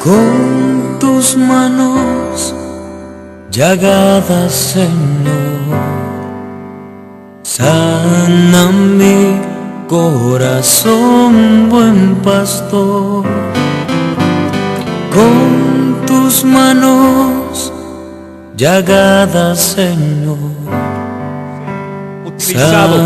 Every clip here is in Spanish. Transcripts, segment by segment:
Con tus manos llagadas, Señor, sana mi corazón, buen pastor. Con tus manos llagadas, Señor, utilizado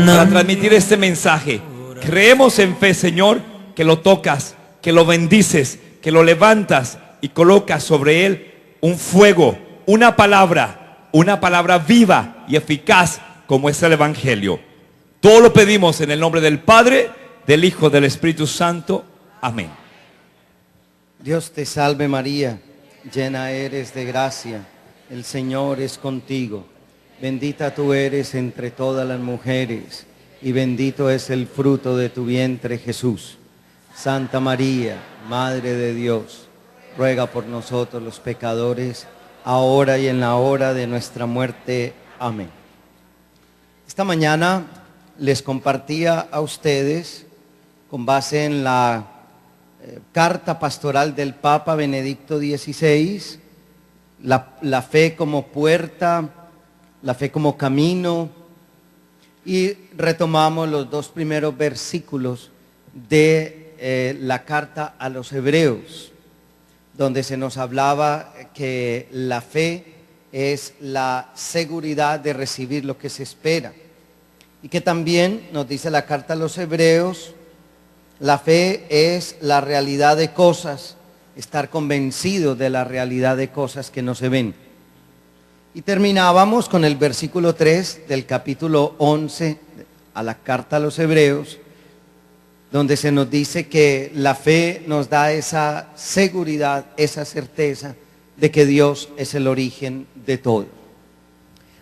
para transmitir este mensaje. Creemos en fe, Señor, que lo tocas, que lo bendices, que lo levantas y colocas sobre él un fuego, una palabra viva y eficaz como es el Evangelio. Todo lo pedimos en el nombre del Padre, del Hijo, del Espíritu Santo. Amén. Dios te salve María, llena eres de gracia, el Señor es contigo. Bendita tú eres entre todas las mujeres y bendito es el fruto de tu vientre, Jesús. Santa María, Madre de Dios, ruega por nosotros los pecadores, ahora y en la hora de nuestra muerte. Amén. Esta mañana les compartía a ustedes, con base en la carta pastoral del Papa Benedicto XVI, la fe como puerta, la fe como camino, y retomamos los dos primeros versículos de la carta a los Hebreos, donde se nos hablaba que la fe es la seguridad de recibir lo que se espera, y que también nos dice la carta a los Hebreos, la fe es la realidad de cosas, estar convencido de la realidad de cosas que no se ven. Y terminábamos con el versículo 3 del capítulo 11 a la carta a los Hebreos, donde se nos dice que la fe nos da esa seguridad, esa certeza de que Dios es el origen de todo.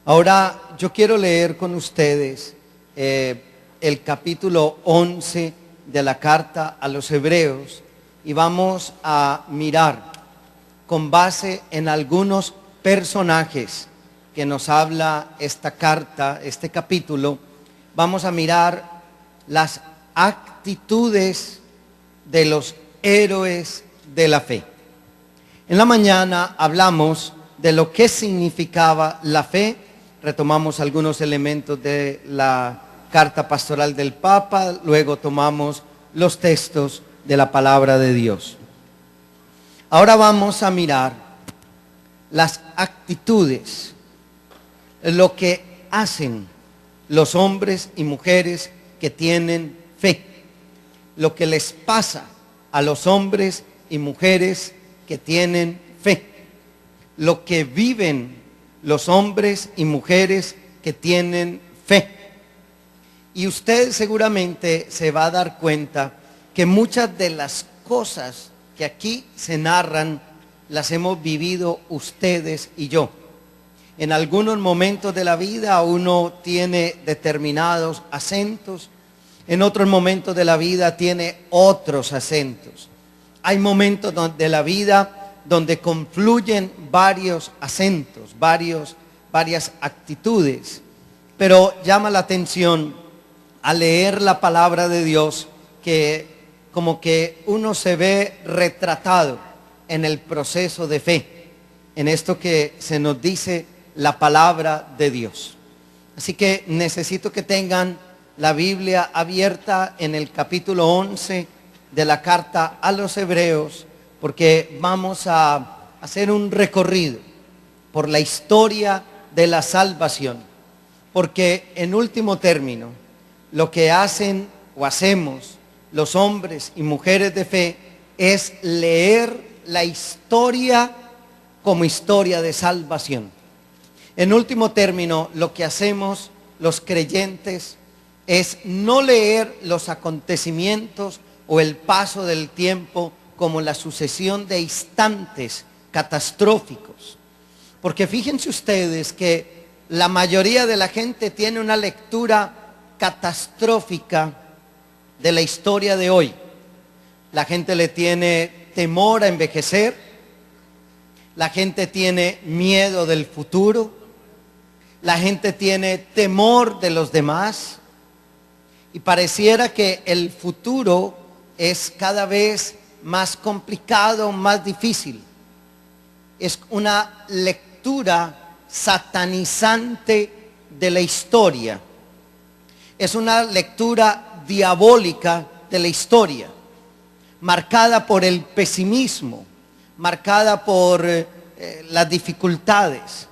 Ahora yo quiero leer con ustedes el capítulo 11 de la carta a los Hebreos y vamos a mirar con base en algunos personajes que nos habla esta carta, este capítulo. Vamos a mirar las actitudes de los héroes de la fe. En la mañana hablamos de lo que significaba la fe, retomamos algunos elementos de la carta pastoral del Papa, luego tomamos los textos de la palabra de Dios. Ahora vamos a mirar las actitudes, lo que hacen los hombres y mujeres que tienen fe, lo que les pasa a los hombres y mujeres que tienen fe, lo que viven los hombres y mujeres que tienen fe. Y usted seguramente se va a dar cuenta que muchas de las cosas que aquí se narran las hemos vivido ustedes y yo. En algunos momentos de la vida uno tiene determinados acentos, en otros momentos de la vida tiene otros acentos. Hay momentos de la vida donde confluyen varios acentos, varias actitudes, pero llama la atención al leer la palabra de Dios que como que uno se ve retratado en el proceso de fe, en esto que se nos dice la palabra de Dios. Así que necesito que tengan la Biblia abierta en el capítulo 11 de la carta a los Hebreos, porque vamos a hacer un recorrido por la historia de la salvación, porque en último término lo que hacen o hacemos los hombres y mujeres de fe es leer la historia como historia de salvación. En último término, lo que hacemos los creyentes es no leer los acontecimientos o el paso del tiempo como la sucesión de instantes catastróficos. Porque fíjense ustedes que la mayoría de la gente tiene una lectura catastrófica de la historia de hoy. La gente le tiene temor a envejecer, la gente tiene miedo del futuro, la gente tiene temor de los demás y pareciera que el futuro es cada vez más complicado, más difícil. Es una lectura satanizante de la historia. Es una lectura diabólica de la historia, marcada por el pesimismo, marcada por las dificultades.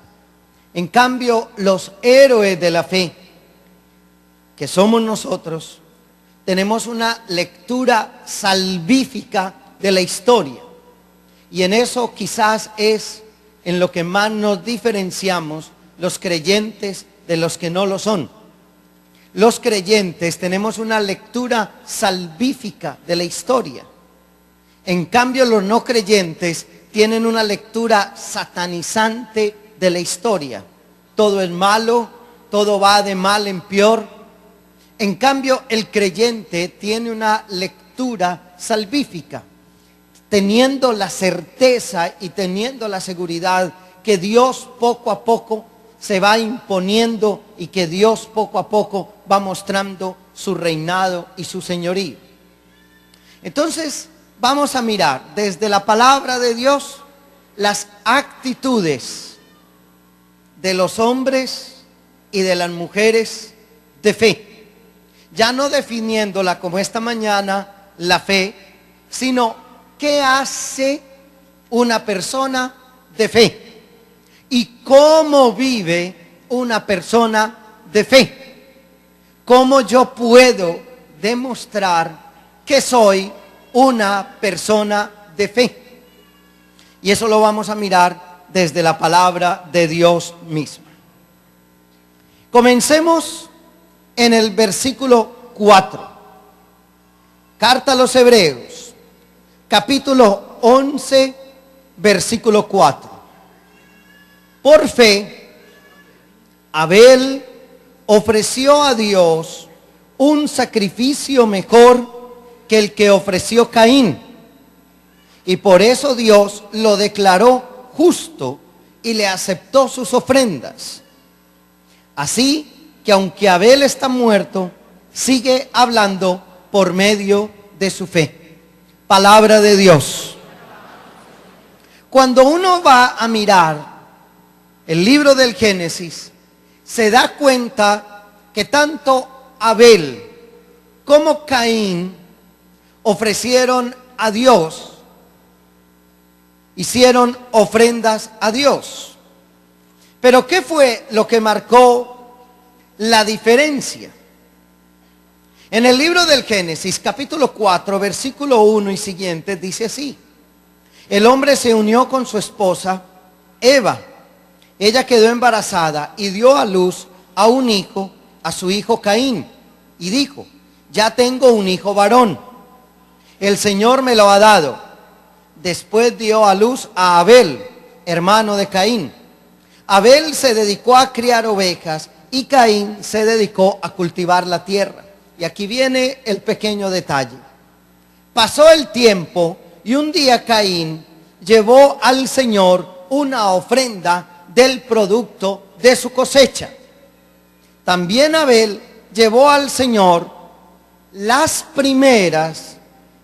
En cambio, los héroes de la fe, que somos nosotros, tenemos una lectura salvífica de la historia. Y en eso quizás es en lo que más nos diferenciamos los creyentes de los que no lo son. Los creyentes tenemos una lectura salvífica de la historia. En cambio, los no creyentes tienen una lectura satanizante de la historia. Todo es malo, todo va de mal en peor. En cambio, el creyente tiene una lectura salvífica, teniendo la certeza y teniendo la seguridad que Dios poco a poco se va imponiendo y que Dios poco a poco va mostrando su reinado y su señorío. Entonces, vamos a mirar desde la palabra de Dios las actitudes de los hombres y de las mujeres de fe. Ya no definiéndola como esta mañana, la fe, sino qué hace una persona de fe y cómo vive una persona de fe. Cómo yo puedo demostrar que soy una persona de fe. Y eso lo vamos a mirar desde la palabra de Dios misma. Comencemos en el versículo 4. Carta a los Hebreos, capítulo 11, versículo 4. Por fe, Abel ofreció a Dios un sacrificio mejor que el que ofreció Caín, y por eso Dios lo declaró justo y le aceptó sus ofrendas. Así que aunque Abel está muerto, sigue hablando por medio de su fe. Palabra de Dios. Cuando uno va a mirar el libro del Génesis, se da cuenta que tanto Abel como Caín ofrecieron a Dios, hicieron ofrendas a Dios. Pero ¿qué fue lo que marcó la diferencia? En el libro del Génesis, capítulo 4, versículo 1 y siguientes, dice así: el hombre se unió con su esposa, Eva. Ella quedó embarazada y dio a luz a un hijo, a su hijo Caín, y dijo: ya tengo un hijo varón, el Señor me lo ha dado. Después dio a luz a Abel, hermano de Caín. Abel se dedicó a criar ovejas y Caín se dedicó a cultivar la tierra. Y aquí viene el pequeño detalle. Pasó el tiempo y un día Caín llevó al Señor una ofrenda del producto de su cosecha. También Abel llevó al Señor las primeras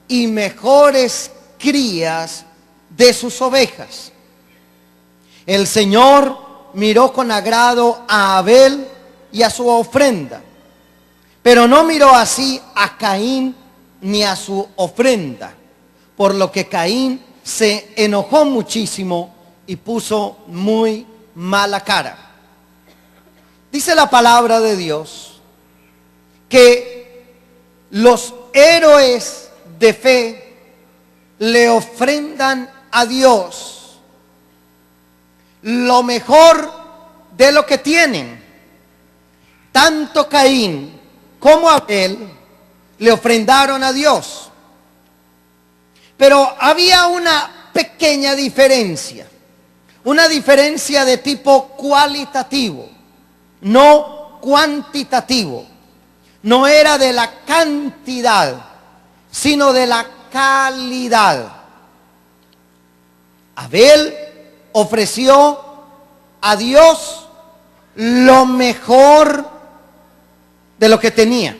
y mejores crías de sus ovejas. El Señor miró con agrado a Abel y a su ofrenda, pero no miró así a Caín ni a su ofrenda, por lo que Caín se enojó muchísimo y puso muy mala cara. Dice la palabra de Dios que los héroes de fe le ofrendan a Dios lo mejor de lo que tienen. Tanto Caín como Abel le ofrendaron a Dios. Pero había una pequeña diferencia. Una diferencia de tipo cualitativo, no cuantitativo. No era de la cantidad, sino de la calidad. Abel ofreció a Dios lo mejor de lo que tenía,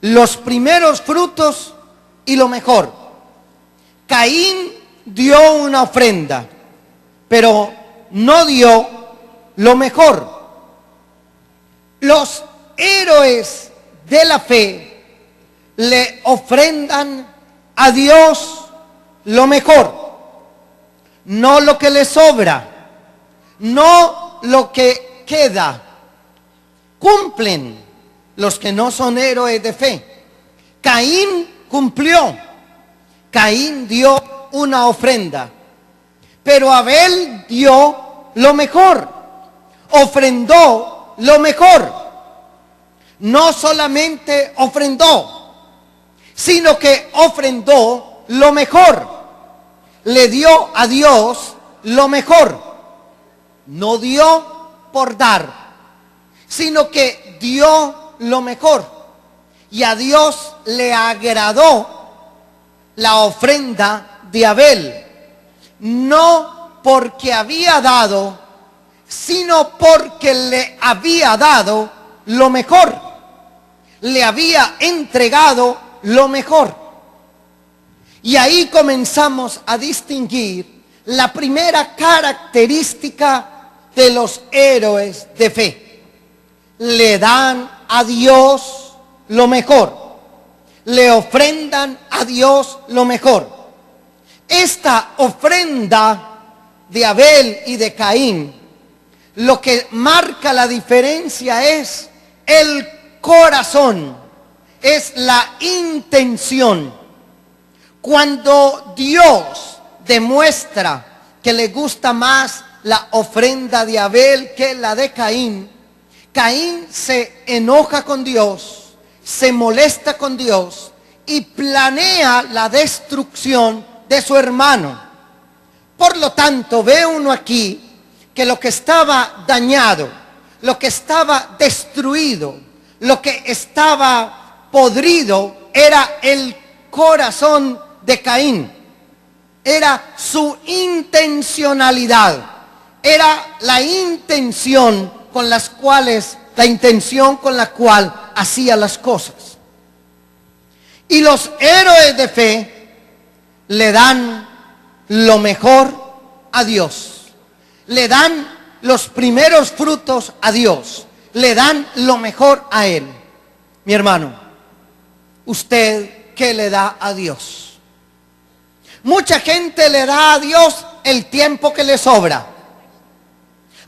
los primeros frutos y lo mejor. Caín dio una ofrenda, pero no dio lo mejor. Los héroes de la fe le ofrendan a Dios lo mejor, no lo que le sobra, no lo que queda. Cumplen los que no son héroes de fe. Caín cumplió. Caín dio una ofrenda, pero Abel dio lo mejor, ofrendó lo mejor. No solamente ofrendó, sino que ofrendó lo mejor. Le dio a Dios lo mejor. No dio por dar, sino que dio lo mejor. Y a Dios le agradó la ofrenda de Abel, no porque había dado, sino porque le había dado lo mejor, le había entregado lo mejor. Y ahí comenzamos a distinguir la primera característica de los héroes de fe. Le dan a Dios lo mejor. Le ofrendan a Dios lo mejor. Esta ofrenda de Abel y de Caín, lo que marca la diferencia es el corazón, es la intención. Cuando Dios demuestra que le gusta más la ofrenda de Abel que la de Caín, Caín se enoja con Dios, se molesta con Dios y planea la destrucción de su hermano. Por lo tanto, ve uno aquí que lo que estaba dañado, lo que estaba destruido, lo que estaba podrido era el corazón de Caín. Era su intencionalidad, era la intención con la cual hacía las cosas. Y los héroes de fe le dan lo mejor a Dios, le dan los primeros frutos a Dios, le dan lo mejor a Él. Mi hermano, ¿usted qué le da a Dios? Mucha gente le da a Dios el tiempo que le sobra.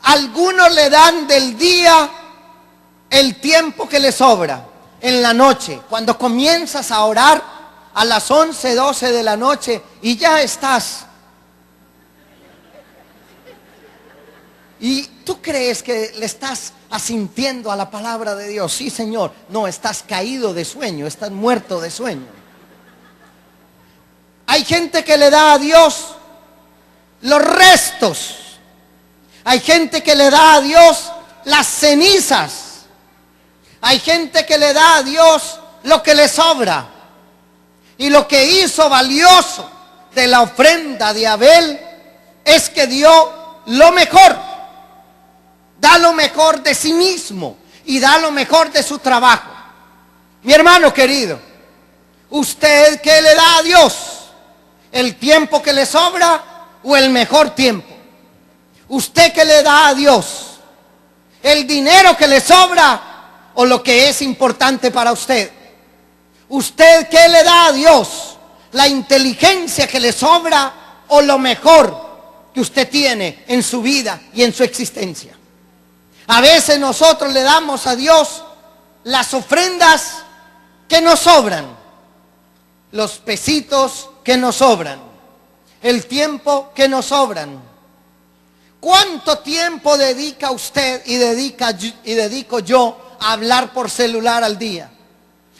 Algunos le dan del día el tiempo que le sobra. En la noche, cuando comienzas a orar a las 11, 12 de la noche y ya estás. Y tú crees que le estás asintiendo a la palabra de Dios. Sí, Señor. No, estás caído de sueño, estás muerto de sueño. Hay gente que le da a Dios los restos. Hay gente que le da a Dios las cenizas. Hay gente que le da a Dios lo que le sobra. Y lo que hizo valioso de la ofrenda de Abel es que dio lo mejor. Da lo mejor de sí mismo y da lo mejor de su trabajo. Mi hermano querido, ¿usted qué le da a Dios? ¿El tiempo que le sobra o el mejor tiempo? ¿Usted qué le da a Dios? ¿El dinero que le sobra o lo que es importante para usted? ¿Usted qué le da a Dios? ¿La inteligencia que le sobra o lo mejor que usted tiene en su vida y en su existencia? A veces nosotros le damos a Dios las ofrendas que nos sobran, los pesitos que nos sobran, el tiempo que nos sobran. ¿Cuánto tiempo dedica usted y dedico yo a hablar por celular al día?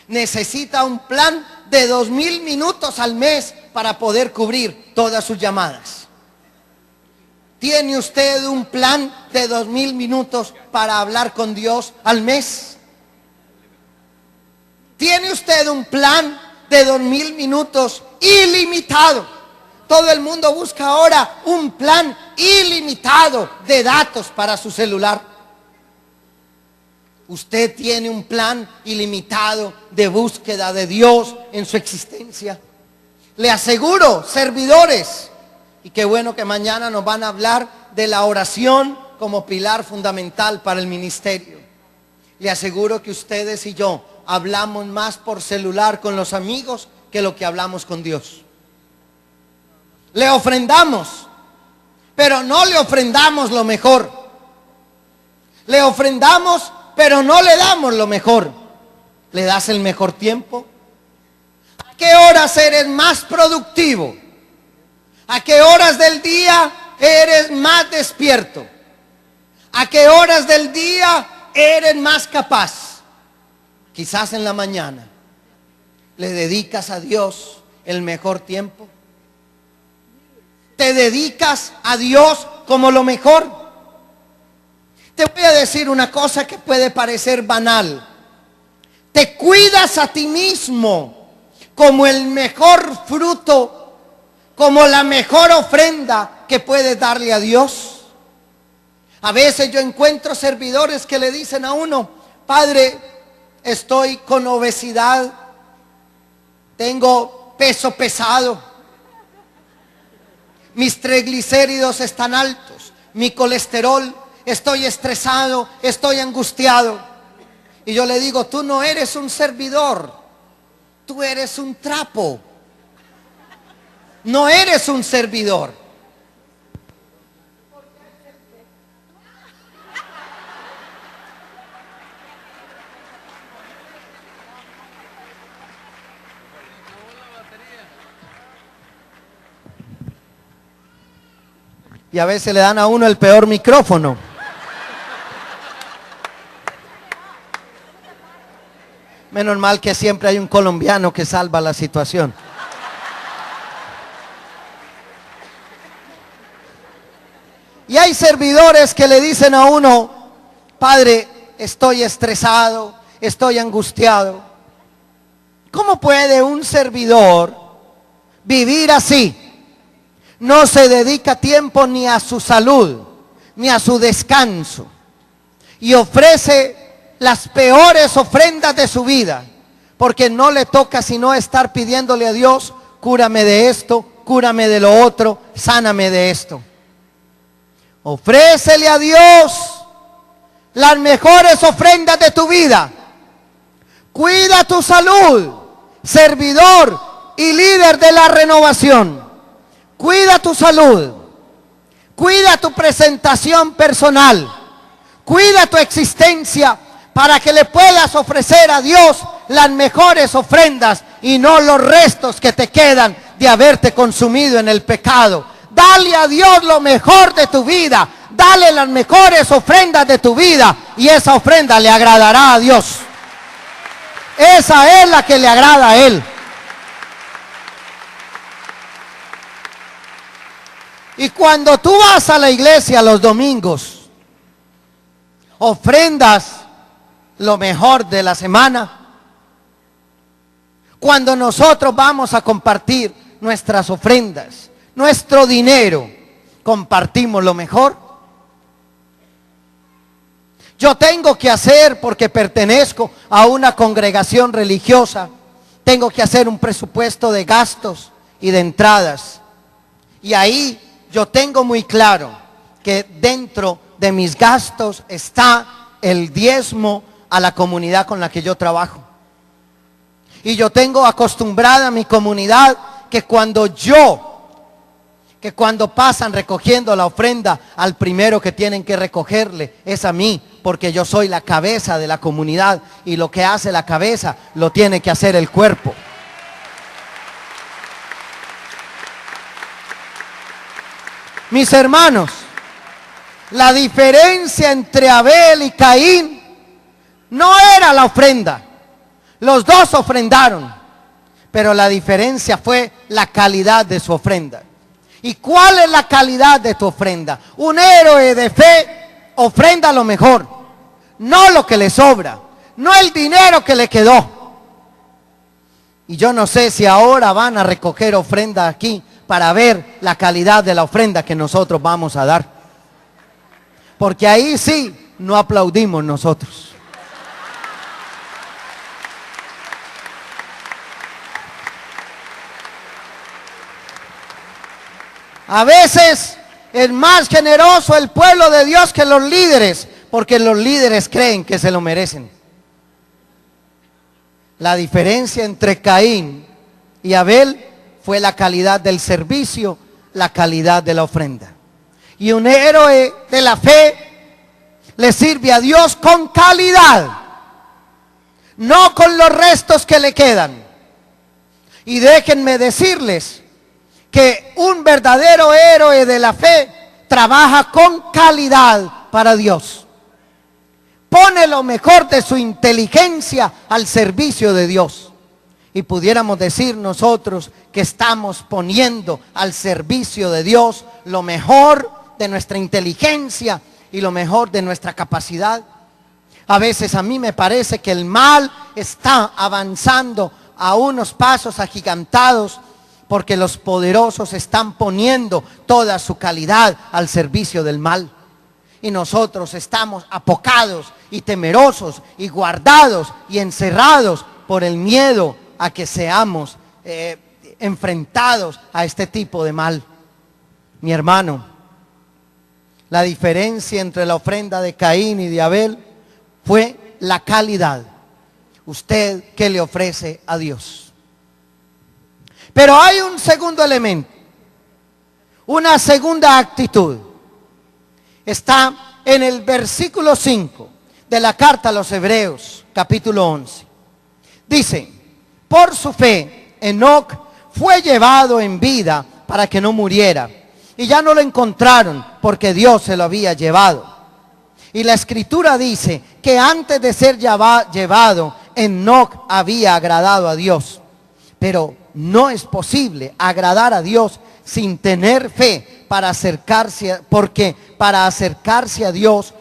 Necesita un plan de 2000 minutos al mes para poder cubrir todas sus llamadas. ¿Tiene usted un plan de 2000 minutos para hablar con Dios al mes? ¿Tiene usted un plan de 2000 minutos ilimitado? Todo el mundo busca ahora un plan ilimitado de datos para su celular. Usted tiene un plan ilimitado de búsqueda de Dios en su existencia. Le aseguro, servidores, y qué bueno que mañana nos van a hablar de la oración como pilar fundamental para el ministerio. Le aseguro que ustedes y yo hablamos más por celular con los amigos que lo que hablamos con Dios. Le ofrendamos, pero no le ofrendamos lo mejor. Le ofrendamos, pero no le damos lo mejor. ¿Le das el mejor tiempo? ¿A qué horas eres más productivo? ¿A qué horas del día eres más despierto? ¿A qué horas del día eres más capaz? Quizás en la mañana. ¿Le dedicas a Dios el mejor tiempo? ¿Te dedicas a Dios como lo mejor? Te voy a decir una cosa que puede parecer banal. Te cuidas a ti mismo como el mejor fruto, como la mejor ofrenda que puedes darle a Dios. A veces yo encuentro servidores que le dicen a uno: padre, estoy con obesidad, tengo peso pesado, mis triglicéridos están altos, mi colesterol, estoy estresado, estoy angustiado. Y yo le digo: tú no eres un servidor, tú eres un trapo, no eres un servidor. Y a veces le dan a uno el peor micrófono. Menos mal que siempre hay un colombiano que salva la situación. Y hay servidores que le dicen a uno: padre, estoy estresado, estoy angustiado. ¿Cómo puede un servidor vivir así? No se dedica tiempo ni a su salud, ni a su descanso. Y ofrece las peores ofrendas de su vida, porque no le toca sino estar pidiéndole a Dios: cúrame de esto, cúrame de lo otro, sáname de esto. Ofrécele a Dios las mejores ofrendas de tu vida. Cuida tu salud, servidor y líder de la renovación. Cuida tu salud, cuida tu presentación personal, cuida tu existencia para que le puedas ofrecer a Dios las mejores ofrendas y no los restos que te quedan de haberte consumido en el pecado. Dale a Dios lo mejor de tu vida, dale las mejores ofrendas de tu vida y esa ofrenda le agradará a Dios. Esa es la que le agrada a Él. Y cuando tú vas a la iglesia los domingos, ofrendas lo mejor de la semana. Cuando nosotros vamos a compartir nuestras ofrendas, nuestro dinero, compartimos lo mejor. Yo tengo que hacer, porque pertenezco a una congregación religiosa, tengo que hacer un presupuesto de gastos y de entradas. Y ahí yo tengo muy claro que dentro de mis gastos está el diezmo a la comunidad con la que yo trabajo. Y yo tengo acostumbrada a mi comunidad que cuando pasan recogiendo la ofrenda, al primero que tienen que recogerle es a mí, porque yo soy la cabeza de la comunidad y lo que hace la cabeza lo tiene que hacer el cuerpo. Mis hermanos, La diferencia entre Abel y Caín no era la ofrenda. Los dos ofrendaron, pero la diferencia fue la calidad de su ofrenda. ¿Y cuál es la calidad de tu ofrenda? Un héroe de fe ofrenda lo mejor, no lo que le sobra, no el dinero que le quedó. Y yo no sé si ahora van a recoger ofrenda aquí para ver la calidad de la ofrenda que nosotros vamos a dar. Porque ahí sí no aplaudimos nosotros. A veces es más generoso el pueblo de Dios que los líderes, porque los líderes creen que se lo merecen. La diferencia entre Caín y Abel fue la calidad del servicio, la calidad de la ofrenda. Y un héroe de la fe le sirve a Dios con calidad, no con los restos que le quedan. Y déjenme decirles que un verdadero héroe de la fe trabaja con calidad para Dios. Pone lo mejor de su inteligencia al servicio de Dios. Y pudiéramos decir nosotros que estamos poniendo al servicio de Dios lo mejor de nuestra inteligencia y lo mejor de nuestra capacidad. A veces a mí me parece que el mal está avanzando a unos pasos agigantados, porque los poderosos están poniendo toda su calidad al servicio del mal. Y nosotros estamos apocados y temerosos y guardados y encerrados por el miedo a que seamos enfrentados a este tipo de mal. Mi hermano, la diferencia entre la ofrenda de Caín y de Abel fue la calidad. ¿Usted qué le ofrece a Dios? Pero hay un segundo elemento, una segunda actitud. Está en el versículo 5 de la carta a los Hebreos, capítulo 11. Dice: por su fe, Enoc fue llevado en vida para que no muriera, y ya no lo encontraron porque Dios se lo había llevado. Y la escritura dice que antes de ser llevado, Enoc había agradado a Dios. Pero no es posible agradar a Dios sin tener fe para acercarse, porque para acercarse a Dios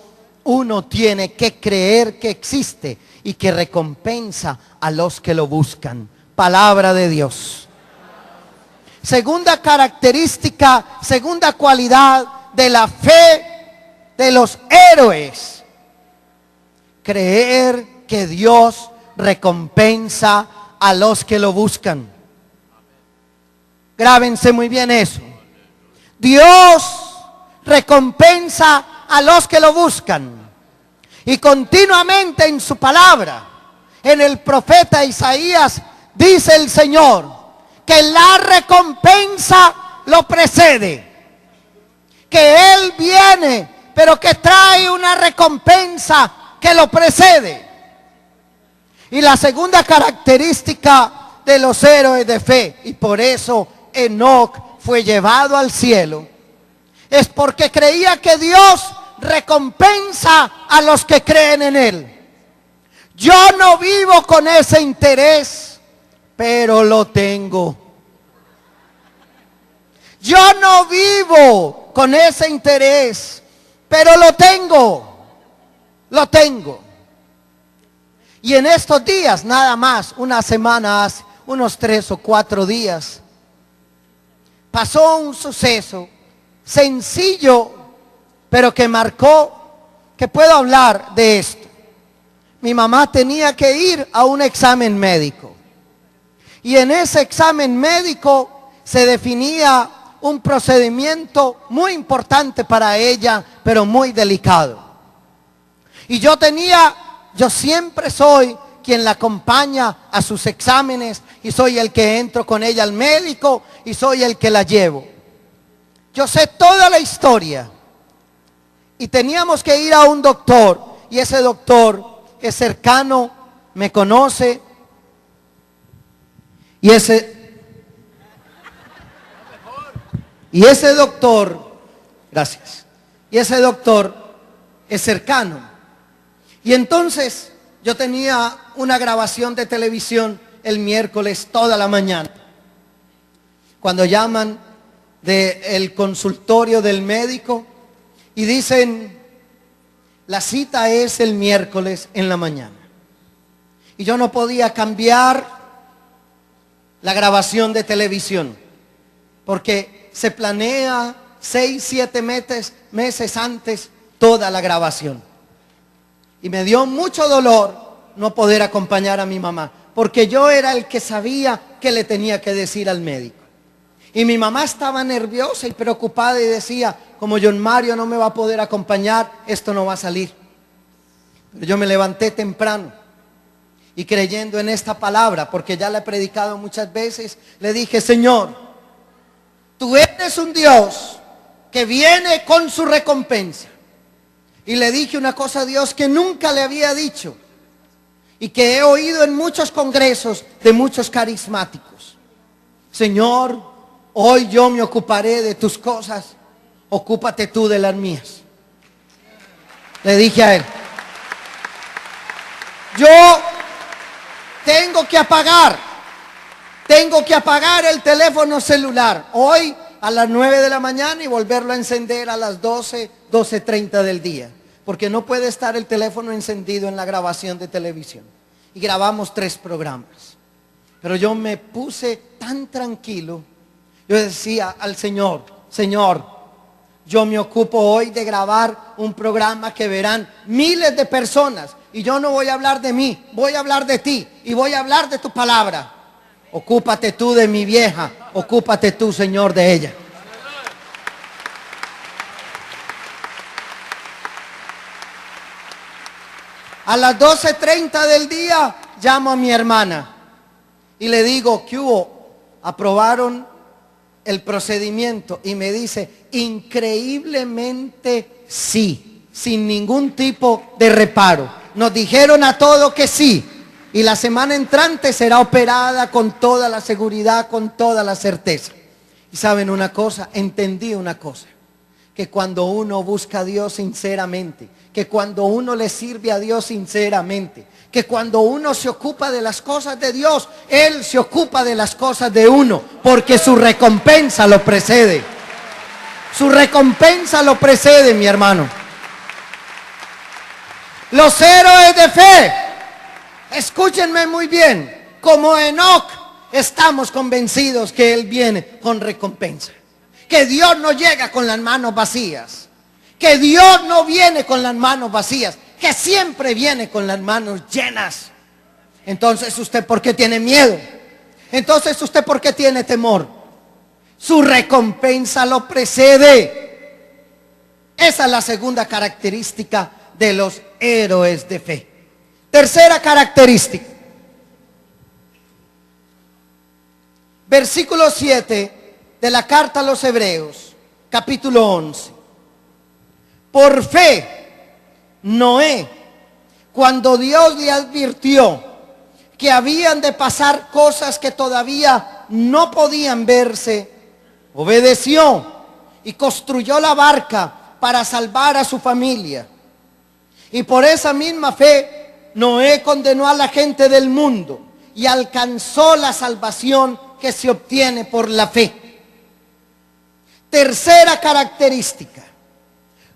uno tiene que creer que existe y que recompensa a los que lo buscan. Palabra de Dios. Segunda característica, segunda cualidad de la fe de los héroes: creer que Dios recompensa a los que lo buscan. Grábense muy bien eso. Dios recompensa a los que lo buscan. Y continuamente en su palabra, en el profeta Isaías, dice el Señor que la recompensa lo precede. Que Él viene, pero que trae una recompensa que lo precede. Y la segunda característica de los héroes de fe, y por eso Enoc fue llevado al cielo, es porque creía que Dios recompensa a los que creen en Él. Yo no vivo con ese interés, pero lo tengo. Yo no vivo con ese interés, pero lo tengo. Lo tengo. Y en estos días, nada más, una semana hace, unos 3 o 4 días, pasó un suceso sencillo, pero que marcó, que puedo hablar de esto. Mi mamá tenía que ir a un examen médico. Y en ese examen médico se definía un procedimiento muy importante para ella, pero muy delicado. Y yo siempre soy quien la acompaña a sus exámenes, y soy el que entro con ella al médico y soy el que la llevo. Yo sé toda la historia. Y teníamos que ir a un doctor, y ese doctor es cercano, me conoce, y ese doctor, gracias, y ese doctor es cercano. Y entonces yo tenía una grabación de televisión el miércoles toda la mañana. Cuando llaman del consultorio del médico y dicen, la cita es el miércoles en la mañana. Y yo no podía cambiar la grabación de televisión, porque se planea 6, 7 meses antes toda la grabación. Y me dio mucho dolor no poder acompañar a mi mamá, porque yo era el que sabía qué le tenía que decir al médico. Y mi mamá estaba nerviosa y preocupada y decía, como John Mario no me va a poder acompañar, esto no va a salir. Pero yo me levanté temprano y creyendo en esta palabra, porque ya la he predicado muchas veces, le dije, Señor, tú eres un Dios que viene con su recompensa. Y le dije una cosa a Dios que nunca le había dicho y que he oído en muchos congresos de muchos carismáticos. Señor, hoy yo me ocuparé de tus cosas, ocúpate tú de las mías. Le dije a él, yo tengo que apagar el teléfono celular hoy a las 9 de la mañana y volverlo a encender a las 12:30 del día, porque no puede estar el teléfono encendido en la grabación de televisión. Y grabamos 3 programas. Pero yo me puse tan tranquilo. Yo decía al Señor, Señor, yo me ocupo hoy de grabar un programa que verán miles de personas. Y yo no voy a hablar de mí, voy a hablar de ti y voy a hablar de tu palabra. Ocúpate tú de mi vieja, ocúpate tú, Señor, de ella. A las 12:30 del día llamo a mi hermana y le digo, ¿qué hubo? Aprobaron el procedimiento y me dice, increíblemente sí, sin ningún tipo de reparo. Nos dijeron a todos que sí. Y la semana entrante será operada con toda la seguridad, con toda la certeza. Y saben una cosa, entendí una cosa, que cuando uno busca a Dios sinceramente, que cuando uno le sirve a Dios sinceramente, que cuando uno se ocupa de las cosas de Dios, Él se ocupa de las cosas de uno, porque su recompensa lo precede. Su recompensa lo precede, mi hermano. Los héroes de fe, escúchenme muy bien, como Enoc, estamos convencidos que Él viene con recompensa. Que Dios no llega con las manos vacías. Que Dios no viene con las manos vacías. Que siempre viene con las manos llenas. Entonces, ¿usted por qué tiene miedo? Entonces, ¿usted por qué tiene temor? Su recompensa lo precede. Esa es la segunda característica de los héroes de fe. Tercera característica. Versículo 7 de la carta a los Hebreos, capítulo 11. Por fe, Noé, cuando Dios le advirtió que habían de pasar cosas que todavía no podían verse, obedeció y construyó la barca para salvar a su familia. Y por esa misma fe, Noé condenó a la gente del mundo y alcanzó la salvación que se obtiene por la fe. Tercera característica.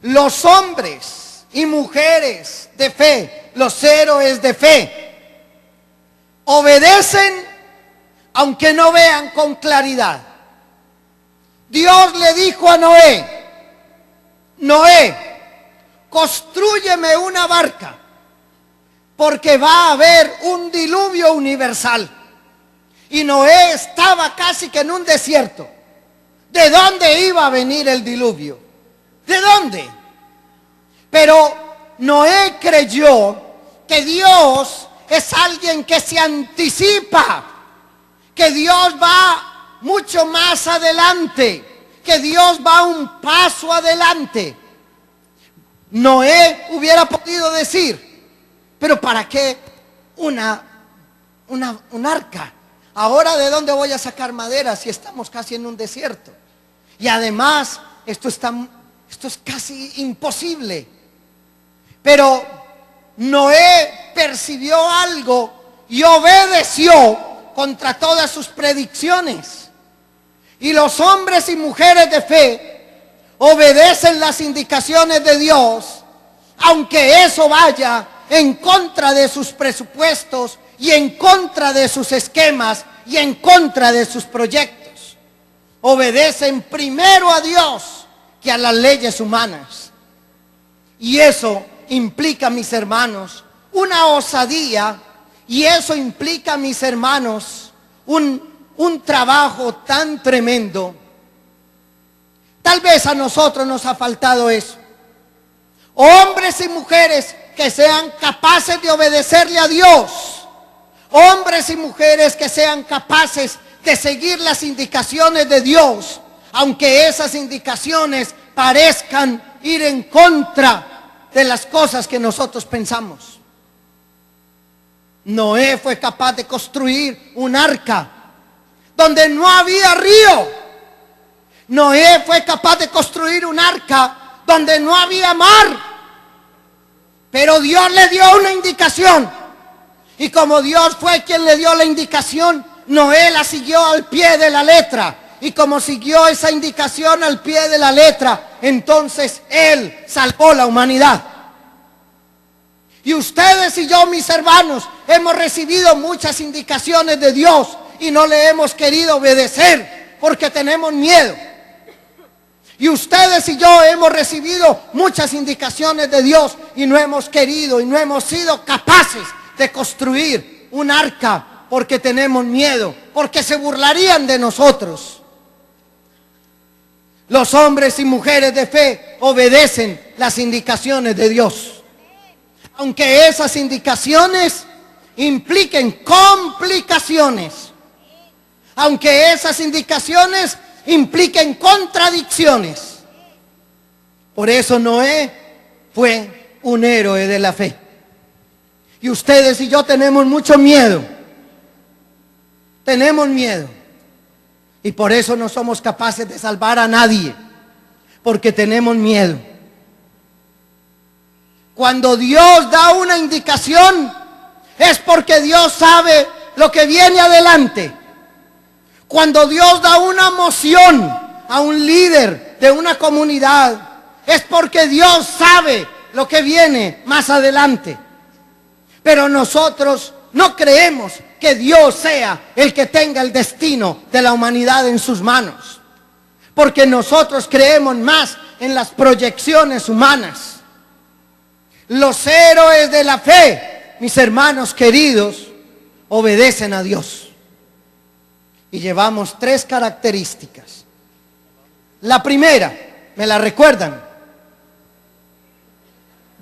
Los hombres y mujeres de fe, los héroes de fe, obedecen aunque no vean con claridad. Dios le dijo a Noé, Noé, constrúyeme una barca, porque va a haber un diluvio universal. Y Noé estaba casi que en un desierto. ¿De dónde iba a venir el diluvio? ¿De dónde? Pero Noé creyó que Dios es alguien que se anticipa, que Dios va mucho más adelante, que Dios va un paso adelante. Noé hubiera podido decir, pero ¿para qué un arca? Ahora, ¿de dónde voy a sacar madera si estamos casi en un desierto? Y además, esto está esto es casi imposible. Pero Noé percibió algo y obedeció contra todas sus predicciones. Y los hombres y mujeres de fe obedecen las indicaciones de Dios, aunque eso vaya en contra de sus presupuestos y en contra de sus esquemas y en contra de sus proyectos. Obedecen primero a Dios que a las leyes humanas. Y eso implica, mis hermanos, una osadía, y eso implica, mis hermanos, un trabajo tan tremendo. Tal vez a nosotros nos ha faltado eso. Hombres y mujeres que sean capaces de obedecerle a Dios. Hombres y mujeres que sean capaces de seguir las indicaciones de Dios, aunque esas indicaciones parezcan ir en contra de las cosas que nosotros pensamos. Noé fue capaz de construir un arca donde no había río. Noé fue capaz de construir un arca donde no había mar. Pero Dios le dio una indicación. Y como Dios fue quien le dio la indicación, Noé la siguió al pie de la letra. Y como siguió esa indicación al pie de la letra, entonces Él salvó la humanidad. Y ustedes y yo, mis hermanos, hemos recibido muchas indicaciones de Dios y no le hemos querido obedecer porque tenemos miedo. Y ustedes y yo hemos recibido muchas indicaciones de Dios y no hemos querido y no hemos sido capaces de construir un arca porque tenemos miedo, porque se burlarían de nosotros. Los hombres y mujeres de fe obedecen las indicaciones de Dios, aunque esas indicaciones impliquen complicaciones, aunque esas indicaciones impliquen contradicciones. Por eso Noé fue un héroe de la fe. Y ustedes y yo tenemos mucho miedo. Tenemos miedo. Y por eso no somos capaces de salvar a nadie, porque tenemos miedo. Cuando Dios da una indicación, es porque Dios sabe lo que viene adelante. Cuando Dios da una moción a un líder de una comunidad, es porque Dios sabe lo que viene más adelante. Pero nosotros no creemos que Dios sea el que tenga el destino de la humanidad en sus manos, porque nosotros creemos más en las proyecciones humanas. Los héroes de la fe, mis hermanos queridos, obedecen a Dios. Y llevamos 3 características. La primera, ¿me la recuerdan?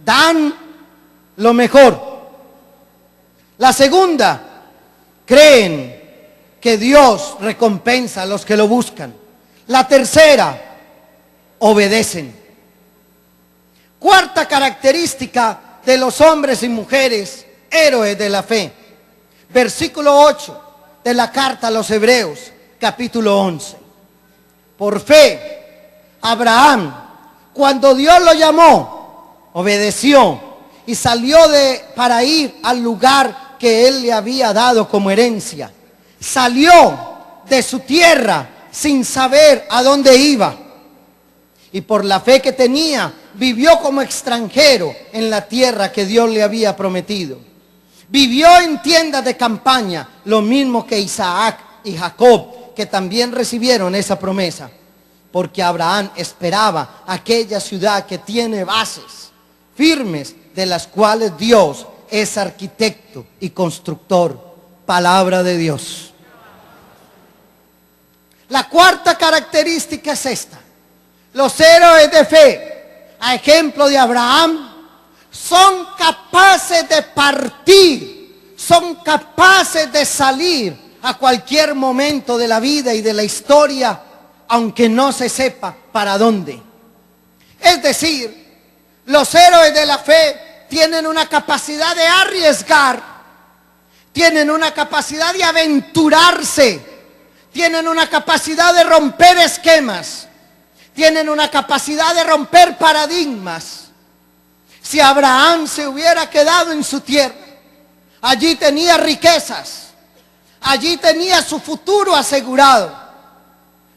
Dan lo mejor. La segunda, creen que Dios recompensa a los que lo buscan. La tercera, obedecen. Cuarta característica de los hombres y mujeres héroes de la fe. Versículo 8 de la carta a los Hebreos, capítulo 11. Por fe, Abraham, cuando Dios lo llamó, obedeció y salió para ir al lugar que Él le había dado como herencia. Salió de su tierra sin saber a dónde iba. Y por la fe que tenía, vivió como extranjero en la tierra que Dios le había prometido. Vivió en tiendas de campaña, lo mismo que Isaac y Jacob, que también recibieron esa promesa. Porque Abraham esperaba aquella ciudad que tiene bases firmes, de las cuales Dios es arquitecto y constructor. Palabra de Dios. La cuarta característica es esta. Los héroes de fe, a ejemplo de Abraham, son capaces de partir, son capaces de salir a cualquier momento de la vida y de la historia, aunque no se sepa para dónde. Es decir, los héroes de la fe tienen una capacidad de arriesgar, tienen una capacidad de aventurarse, tienen una capacidad de romper esquemas, tienen una capacidad de romper paradigmas. Si Abraham se hubiera quedado en su tierra, allí tenía riquezas, allí tenía su futuro asegurado.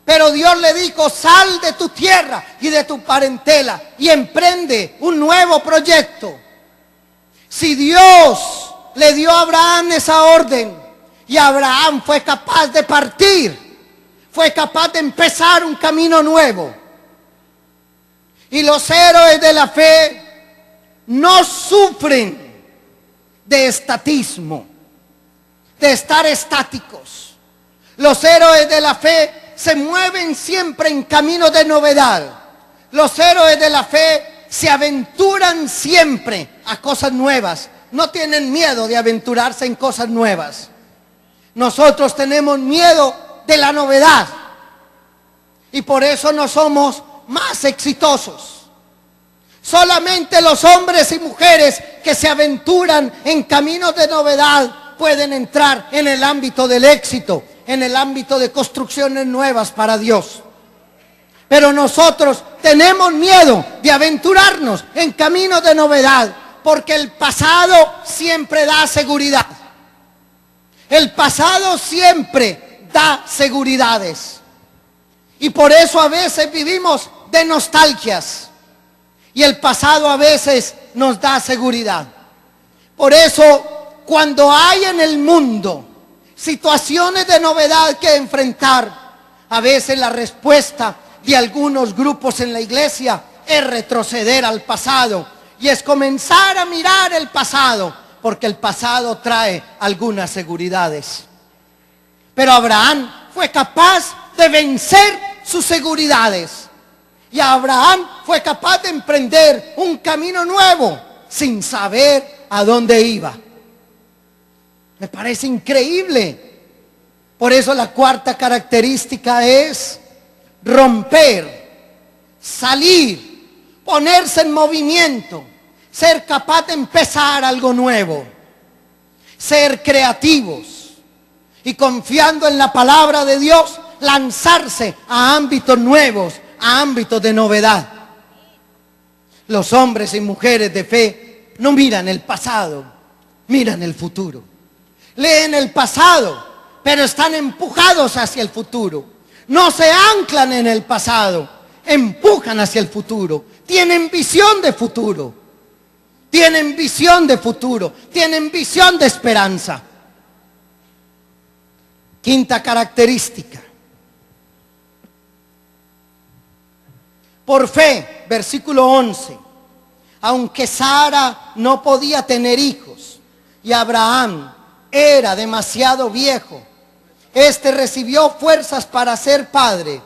Pero Dios le dijo: sal de tu tierra y de tu parentela y emprende un nuevo proyecto. Si Dios le dio a Abraham esa orden y Abraham fue capaz de partir, fue capaz de empezar un camino nuevo. Y los héroes de la fe no sufren de estatismo, de estar estáticos. Los héroes de la fe se mueven siempre en caminos de novedad. Los héroes de la fe se aventuran siempre a cosas nuevas. No tienen miedo de aventurarse en cosas nuevas. Nosotros tenemos miedo de la novedad y por eso no somos más exitosos. Solamente los hombres y mujeres que se aventuran en caminos de novedad pueden entrar en el ámbito del éxito, en el ámbito de construcciones nuevas para Dios. Pero nosotros tenemos miedo de aventurarnos en caminos de novedad, porque el pasado siempre da seguridad. El pasado siempre da seguridades. Y por eso a veces vivimos de nostalgias. Y el pasado a veces nos da seguridad. Por eso, cuando hay en el mundo situaciones de novedad que enfrentar, a veces la respuesta de algunos grupos en la iglesia es retroceder al pasado y es comenzar a mirar el pasado, porque el pasado trae algunas seguridades. Pero Abraham fue capaz de vencer sus seguridades y Abraham fue capaz de emprender un camino nuevo sin saber a dónde iba. Me parece increíble. Por eso la cuarta característica es romper, salir, ponerse en movimiento, ser capaz de empezar algo nuevo, ser creativos y confiando en la palabra de Dios, lanzarse a ámbitos nuevos, a ámbitos de novedad. Los hombres y mujeres de fe no miran el pasado, miran el futuro. Leen el pasado, pero están empujados hacia el futuro. No se anclan en el pasado, empujan hacia el futuro. Tienen visión de futuro. Tienen visión de futuro. Tienen visión de esperanza. Quinta característica. Por fe, versículo 11. Aunque Sara no podía tener hijos y Abraham era demasiado viejo, este recibió fuerzas para ser padre,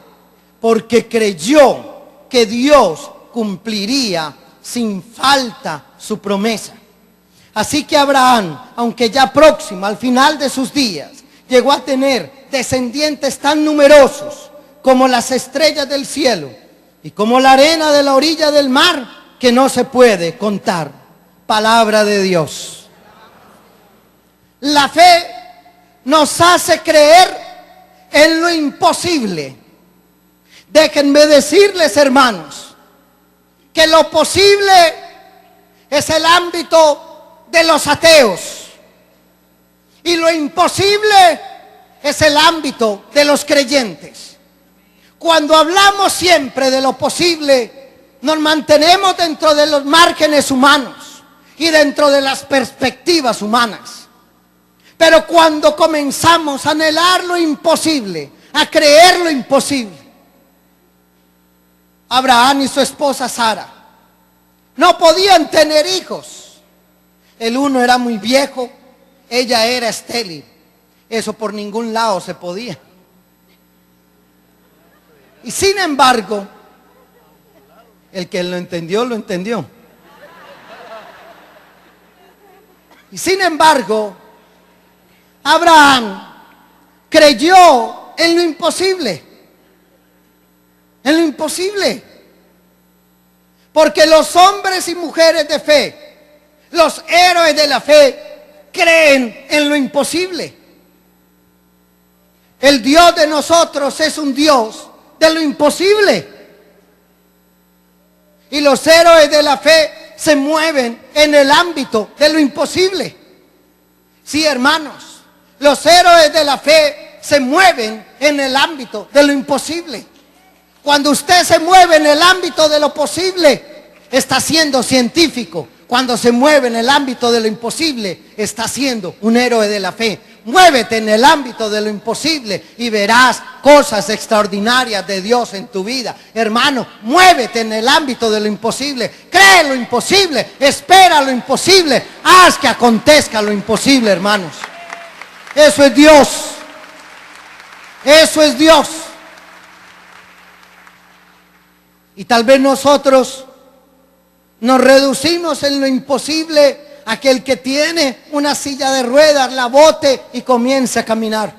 porque creyó que Dios cumpliría sin falta su promesa. Así que Abraham, aunque ya próximo al final de sus días, llegó a tener descendientes tan numerosos como las estrellas del cielo y como la arena de la orilla del mar, que no se puede contar. Palabra de Dios. La fe nos hace creer en lo imposible. Déjenme decirles, hermanos, que lo posible es el ámbito de los ateos y lo imposible es el ámbito de los creyentes. Cuando hablamos siempre de lo posible, nos mantenemos dentro de los márgenes humanos y dentro de las perspectivas humanas. Pero cuando comenzamos a anhelar lo imposible, a creer lo imposible, Abraham y su esposa Sara no podían tener hijos. El uno era muy viejo, ella era estéril. Eso por ningún lado se podía. Y sin embargo, el que lo entendió, lo entendió. Y sin embargo, Abraham creyó en lo imposible. En lo imposible. Porque los hombres y mujeres de fe, los héroes de la fe, creen en lo imposible. El Dios de nosotros es un Dios de lo imposible. Y los héroes de la fe se mueven en el ámbito de lo imposible. Sí, hermanos, los héroes de la fe se mueven en el ámbito de lo imposible. Cuando usted se mueve en el ámbito de lo posible, está siendo científico. Cuando se mueve en el ámbito de lo imposible, está siendo un héroe de la fe. Muévete en el ámbito de lo imposible y verás cosas extraordinarias de Dios en tu vida. Hermano, muévete en el ámbito de lo imposible. Cree lo imposible, espera lo imposible, haz que acontezca lo imposible, hermanos. Eso es Dios. Eso es Dios. Y tal vez nosotros nos reducimos en lo imposible a que el que tiene una silla de ruedas la bote y comience a caminar.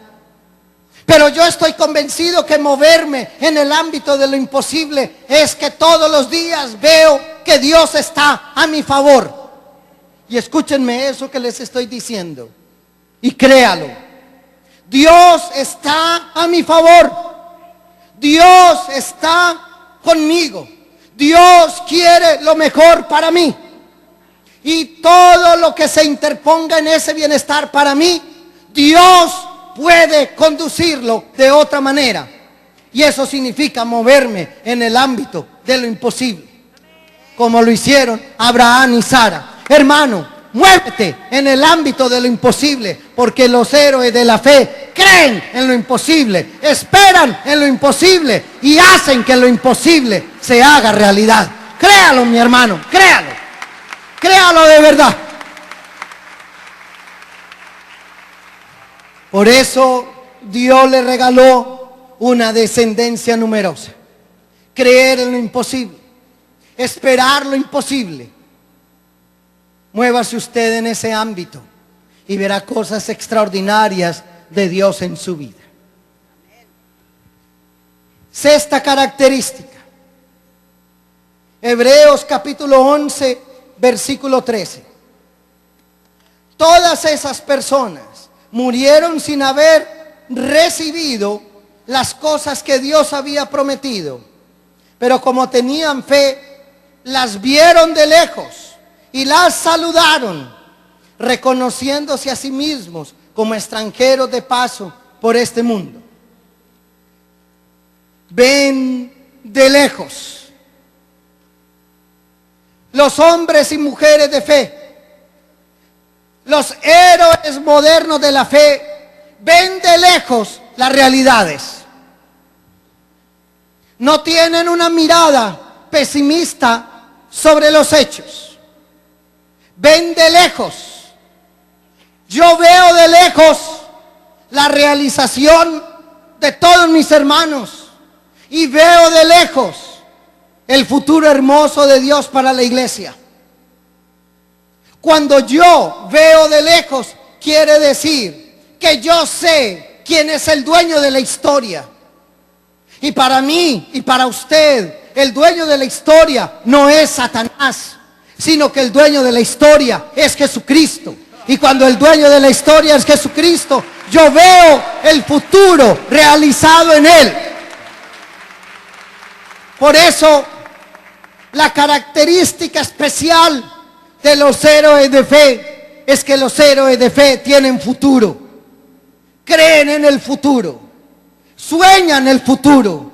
Pero yo estoy convencido que moverme en el ámbito de lo imposible es que todos los días veo que Dios está a mi favor. Y escúchenme eso que les estoy diciendo. Y créalo. Dios está a mi favor. Dios está conmigo. Dios quiere lo mejor para mí. Y todo lo que se interponga en ese bienestar para mí, Dios puede conducirlo de otra manera. Y eso significa moverme en el ámbito de lo imposible, como lo hicieron Abraham y Sara. Hermano, muévete en el ámbito de lo imposible, porque los héroes de la fe creen en lo imposible, esperan en lo imposible y hacen que lo imposible se haga realidad. Créalo, mi hermano, créalo. Créalo de verdad. Por eso Dios le regaló una descendencia numerosa. Creer en lo imposible, esperar lo imposible. Muévase usted en ese ámbito y verá cosas extraordinarias de Dios en su vida. Sexta característica. Hebreos capítulo 11, versículo 13. Todas esas personas murieron sin haber recibido las cosas que Dios había prometido, pero como tenían fe, las vieron de lejos y las saludaron, reconociéndose a sí mismos como extranjeros de paso por este mundo. Ven de lejos. Los hombres y mujeres de fe, los héroes modernos de la fe, ven de lejos las realidades. No tienen una mirada pesimista sobre los hechos. Ven de lejos. Yo veo de lejos la realización de todos mis hermanos y veo de lejos el futuro hermoso de Dios para la iglesia. Cuando yo veo de lejos, quiere decir que yo sé quién es el dueño de la historia. Y para mí y para usted, el dueño de la historia no es Satanás, sino que el dueño de la historia es Jesucristo. Y cuando el dueño de la historia es Jesucristo, yo veo el futuro realizado en Él. Por eso, la característica especial de los héroes de fe es que los héroes de fe tienen futuro. Creen en el futuro. Sueñan el futuro.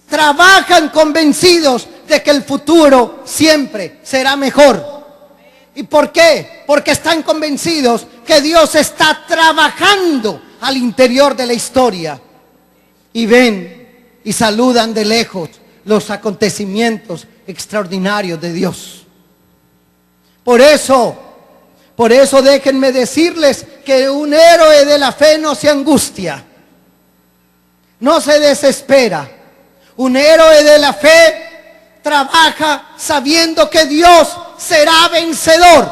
Trabajan convencidos de que el futuro siempre será mejor. ¿Y por qué? Porque están convencidos que Dios está trabajando al interior de la historia. Y ven y saludan de lejos los acontecimientos extraordinarios de Dios. Por eso déjenme decirles que un héroe de la fe no se angustia, no se desespera. Un héroe de la fe trabaja sabiendo que Dios será vencedor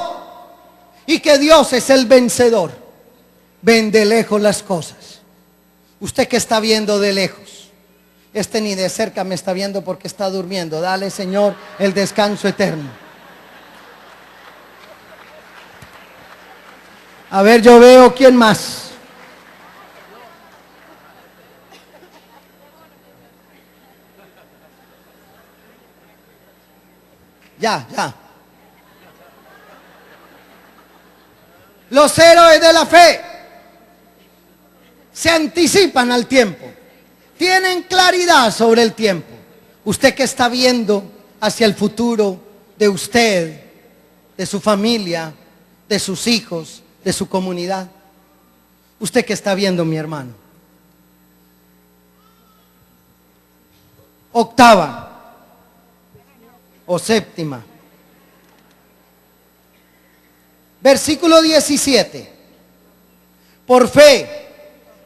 y que Dios es el vencedor. Ven de lejos las cosas. Usted que está viendo de lejos, este ni de cerca me está viendo porque está durmiendo. Dale, Señor, el descanso eterno. A ver, yo veo quién más. Ya. Los héroes de la fe se anticipan al tiempo. Tienen claridad sobre el tiempo. Usted que está viendo hacia el futuro de usted, de su familia, de sus hijos, de su comunidad. Usted que está viendo, mi hermano. Octava o séptima. Versículo 17. Por fe,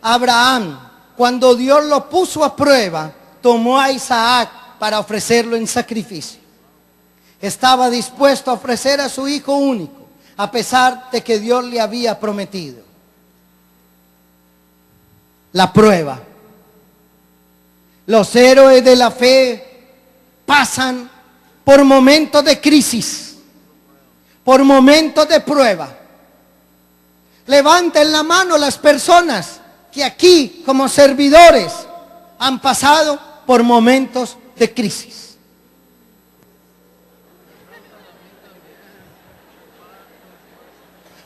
Abraham, cuando Dios lo puso a prueba, tomó a Isaac para ofrecerlo en sacrificio. Estaba dispuesto a ofrecer a su hijo único, a pesar de que Dios le había prometido. La prueba. Los héroes de la fe pasan por momentos de crisis, por momentos de prueba. Levanten la mano las personas que aquí como servidores han pasado por momentos de crisis.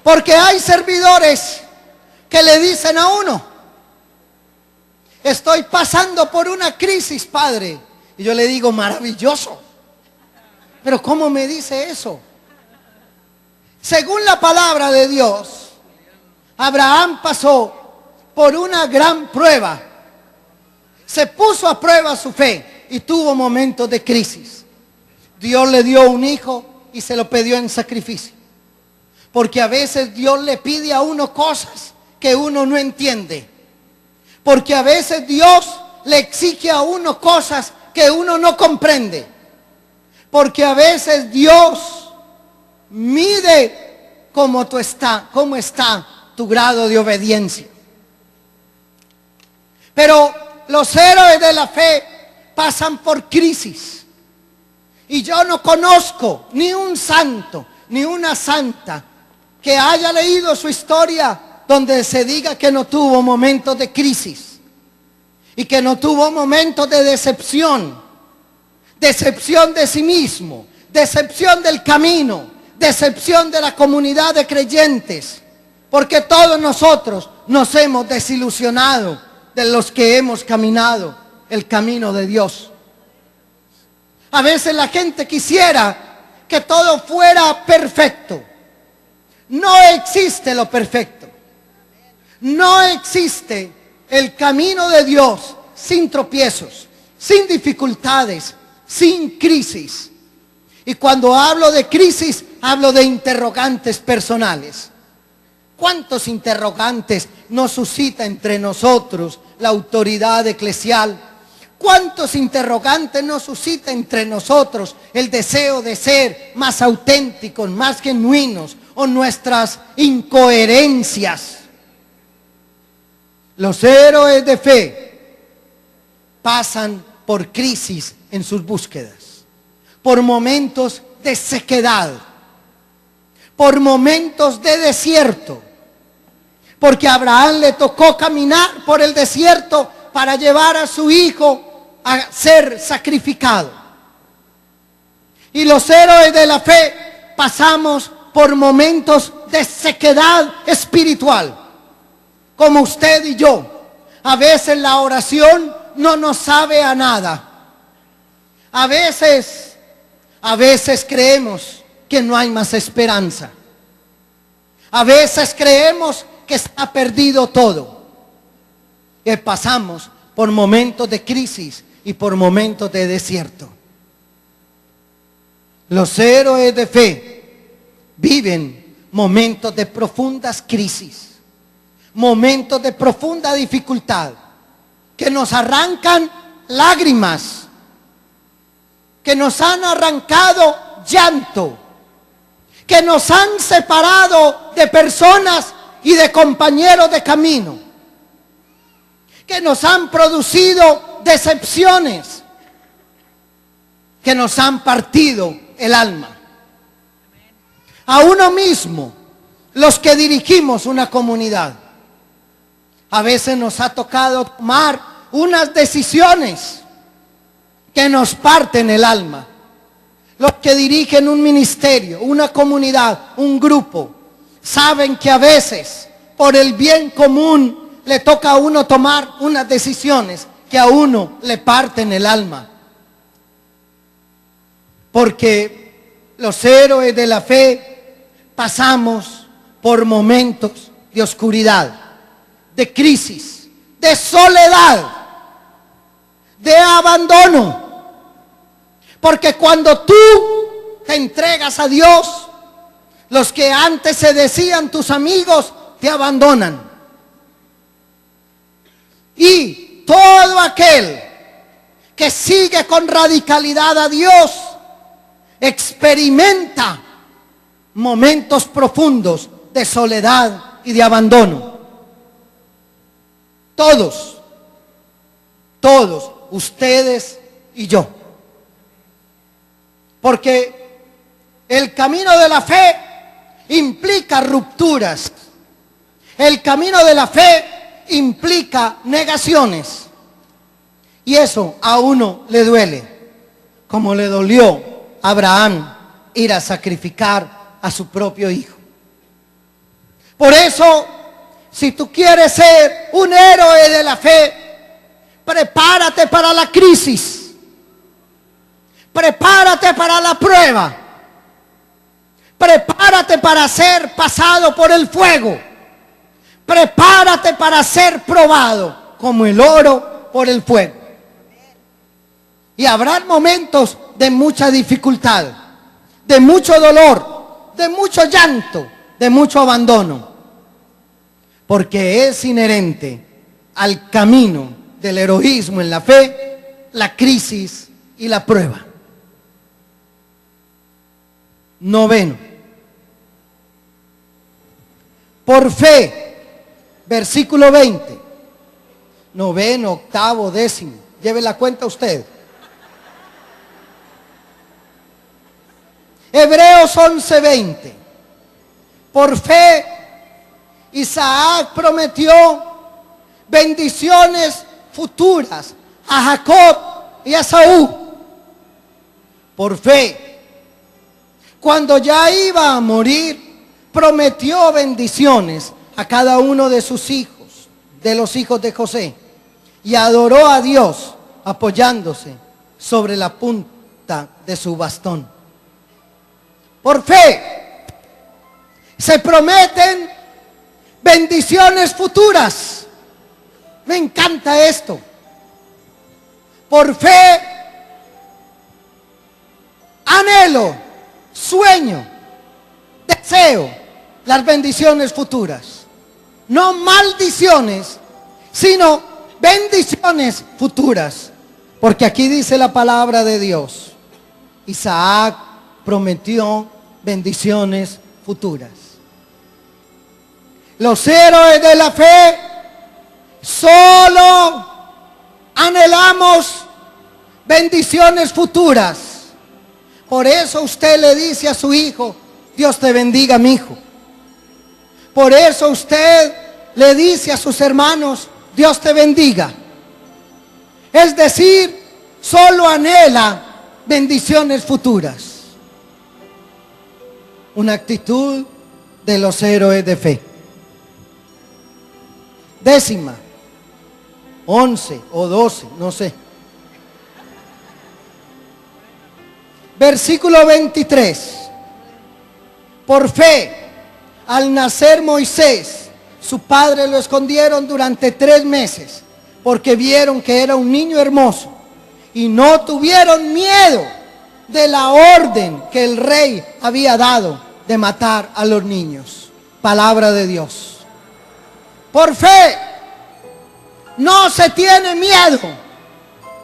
Porque hay servidores que le dicen a uno: estoy pasando por una crisis, padre. Y yo le digo: maravilloso. Pero ¿cómo me dice eso? Según la palabra de Dios, Abraham pasó por una gran prueba. Se puso a prueba su fe y tuvo momentos de crisis. Dios le dio un hijo y se lo pidió en sacrificio. Porque a veces Dios le pide a uno cosas que uno no entiende. Porque a veces Dios le exige a uno cosas que uno no comprende. Porque a veces Dios mide cómo está tu grado de obediencia. Pero los héroes de la fe pasan por crisis. Y yo no conozco ni un santo, ni una santa que haya leído su historia donde se diga que no tuvo momentos de crisis y que no tuvo momentos de decepción de sí mismo, decepción del camino, decepción de la comunidad de creyentes, porque todos nosotros nos hemos desilusionado de los que hemos caminado el camino de Dios. A veces la gente quisiera que todo fuera perfecto. No existe lo perfecto. No existe el camino de Dios sin tropiezos, sin dificultades, sin crisis. Y cuando hablo de crisis, hablo de interrogantes personales. ¿Cuántos interrogantes nos suscita entre nosotros la autoridad eclesial? ¿Cuántos interrogantes nos suscita entre nosotros el deseo de ser más auténticos, más genuinos, o nuestras incoherencias? Los héroes de fe pasan por crisis en sus búsquedas, por momentos de sequedad, por momentos de desierto, porque a Abraham le tocó caminar por el desierto para llevar a su hijo a ser sacrificado. Y los héroes de la fe pasamos por momentos de sequedad espiritual, como usted y yo. A veces la oración no nos sabe a nada. A veces creemos que no hay más esperanza. A veces creemos que está perdido todo. Y pasamos por momentos de crisis y por momentos de desierto. Los héroes de fe viven momentos de profundas crisis, momentos de profunda dificultad, que nos arrancan lágrimas, que nos han arrancado llanto, que nos han separado de personas y de compañeros de camino, que nos han producido decepciones, que nos han partido el alma. A uno mismo, los que dirigimos una comunidad, a veces nos ha tocado tomar unas decisiones que nos parten el alma. los que dirigen un ministerio, una comunidad, un grupo, saben que a veces por el bien común le toca a uno tomar unas decisiones que a uno le parten el alma. Porque los héroes de la fe pasamos por momentos de oscuridad, de crisis, de soledad, de abandono. Porque cuando tú te entregas a Dios, los que antes se decían tus amigos te abandonan. Y todo aquel que sigue con radicalidad a Dios experimenta momentos profundos de soledad y de abandono. Todos, ustedes y yo. Porque el camino de la fe implica rupturas. El camino de la fe implica negaciones. Y eso a uno le duele, como le dolió a Abraham ir a sacrificar a su propio hijo. Por eso, si tú quieres ser un héroe de la fe, prepárate para la crisis. Prepárate para la prueba. Prepárate para ser pasado por el fuego. Prepárate para ser probado como el oro por el fuego. Y habrá momentos de mucha dificultad, de mucho dolor, de mucho llanto, de mucho abandono. Porque es inherente al camino del heroísmo en la fe, la crisis y la prueba. Noveno. Por fe, versículo 20. Noveno, octavo, décimo. Lleve la cuenta usted. Hebreos 11:20. Por fe, Isaac prometió bendiciones futuras a Jacob y a Esaú. Por fe, cuando ya iba a morir, prometió bendiciones a cada uno de sus hijos, de los hijos de José, y adoró a Dios apoyándose sobre la punta de su bastón. Por fe, se prometen bendiciones futuras. Me encanta esto. Por fe, anhelo, sueño, deseo las bendiciones futuras. No maldiciones, sino bendiciones futuras. Porque aquí dice la palabra de Dios. Isaac prometió bendiciones futuras. Los héroes de la fe solo anhelamos bendiciones futuras. Por eso usted le dice a su hijo: Dios te bendiga, mi hijo. Por eso usted le dice a sus hermanos: Dios te bendiga. Es decir, solo anhela bendiciones futuras. Una actitud de los héroes de fe. Décima, 11 o 12, no sé. Versículo 23. Por fe, al nacer Moisés, su padre lo escondieron durante 3 meses, porque vieron que era un niño hermoso, y no tuvieron miedo de la orden que el rey había dado de matar a los niños. Palabra de Dios. Por fe, no se tiene miedo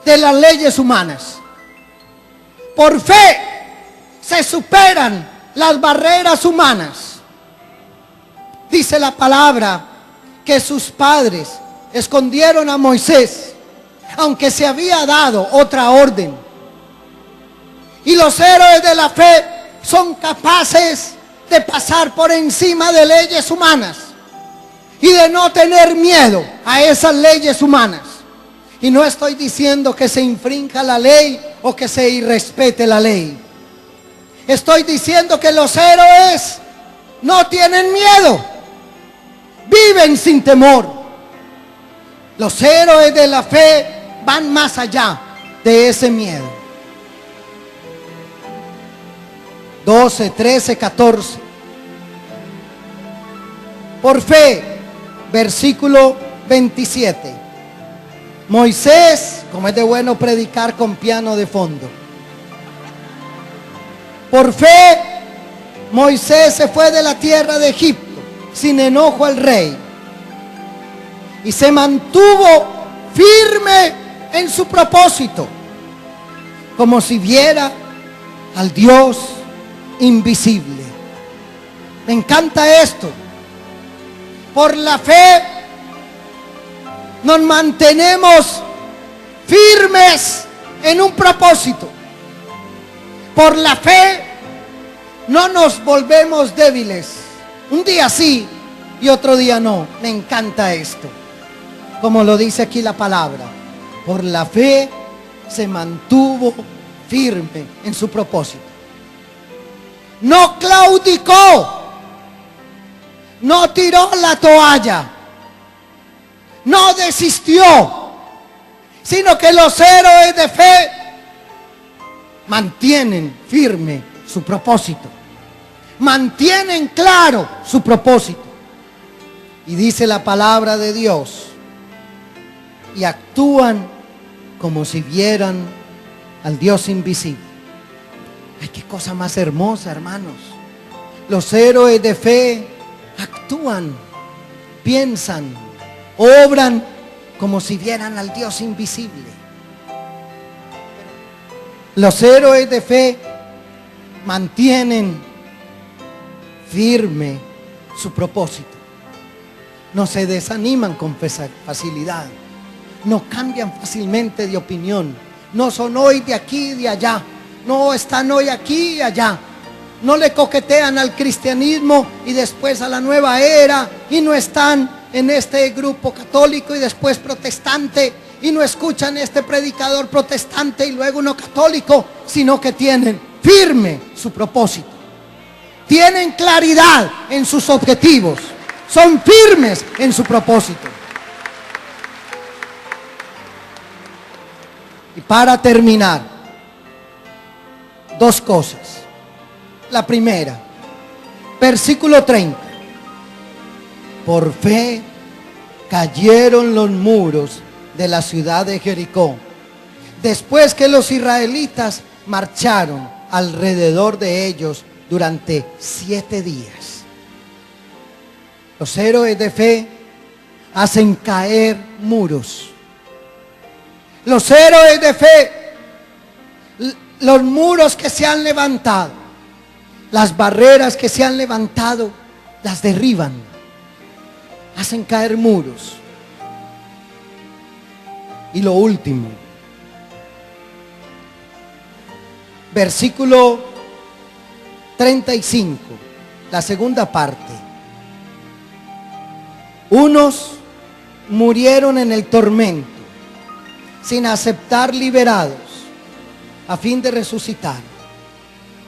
de las leyes humanas. Por fe, se superan las barreras humanas. Dice la palabra que sus padres escondieron a Moisés, aunque se había dado otra orden. Y los héroes de la fe son capaces de pasar por encima de leyes humanas y de no tener miedo a esas leyes humanas. Y no estoy diciendo que se infrinja la ley o que se irrespete la ley. Estoy diciendo que los héroes no tienen miedo, viven sin temor. Los héroes de la fe van más allá de ese miedo. 12, 13, 14. Por fe, versículo 27. Moisés, como es de bueno predicar con piano de fondo. Por fe, Moisés se fue de la tierra de Egipto sin enojo al rey y se mantuvo firme en su propósito, como si viera al Dios invisible. Me encanta esto. Por la fe nos mantenemos firmes en un propósito. Por la fe no nos volvemos débiles. Un día sí y otro día no. Me encanta esto. Como lo dice aquí la palabra. Por la fe se mantuvo firme en su propósito. No claudicó. No tiró la toalla. No desistió. Sino que los héroes de fe mantienen firme su propósito. Mantienen claro su propósito. Y dice la palabra de Dios. Y actúan como si vieran al Dios invisible. Ay, qué cosa más hermosa, hermanos. Los héroes de fe actúan, piensan, obran como si vieran al Dios invisible. Los héroes de fe mantienen firme su propósito. No se desaniman con facilidad. No cambian fácilmente de opinión. No son hoy de aquí y de allá. No están hoy aquí y allá. No le coquetean al cristianismo y después a la nueva era. Y no están en este grupo católico y después protestante. Y no escuchan este predicador protestante y luego uno católico. Sino que tienen firme su propósito. Tienen claridad en sus objetivos. Son firmes en su propósito. Y para terminar, dos cosas. La primera, versículo 30. Por fe cayeron los muros de la ciudad de Jericó, después que los israelitas marcharon alrededor de ellos durante 7 días. Los héroes de fe hacen caer muros. Los héroes de fe, los muros que se han levantado, las barreras que se han levantado, las derriban. Hacen caer muros. Y lo último, versículo 35, la segunda parte. Unos murieron en el tormento, sin aceptar liberados, a fin de resucitar.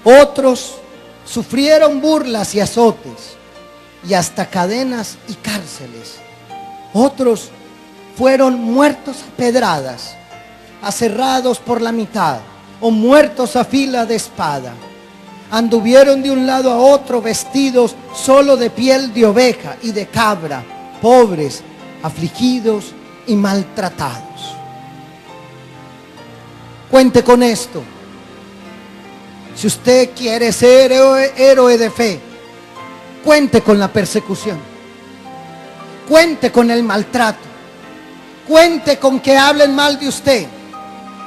Otros sufrieron burlas y azotes, y hasta cadenas y cárceles. Otros fueron muertos a pedradas, aserrados por la mitad, o muertos a fila de espada. Anduvieron de un lado a otro vestidos solo de piel de oveja y de cabra, pobres, afligidos y maltratados. Cuente con esto. Si usted quiere ser héroe de fe, cuente con la persecución. Cuente con el maltrato. Cuente con que hablen mal de usted.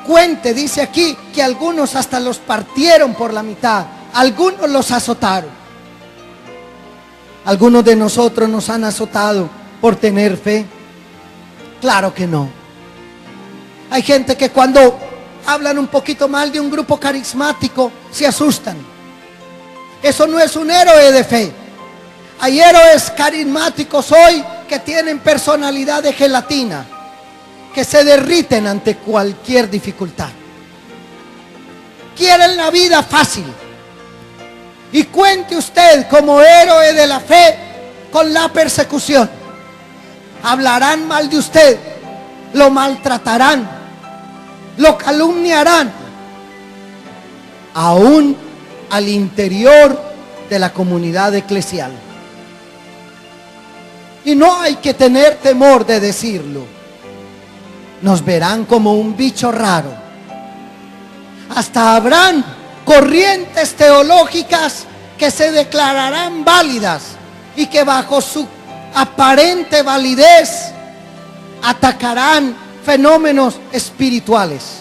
Cuente, dice aquí, que algunos hasta los partieron por la mitad. Algunos los azotaron. Algunos de nosotros nos han azotado por tener fe. Claro que no. Hay gente que cuando hablan un poquito mal de un grupo carismático se asustan. Eso no es un héroe de fe. Hay héroes carismáticos hoy que tienen personalidad de gelatina, que se derriten ante cualquier dificultad. Quieren la vida fácil, y cuente usted como héroe de la fe con la persecución. Hablarán mal de usted, lo maltratarán, lo calumniarán, aún al interior de la comunidad eclesial. Y no hay que tener temor de decirlo. Nos verán como un bicho raro. Hasta habrán corrientes teológicas que se declararán válidas y que bajo su aparente validez atacarán fenómenos espirituales.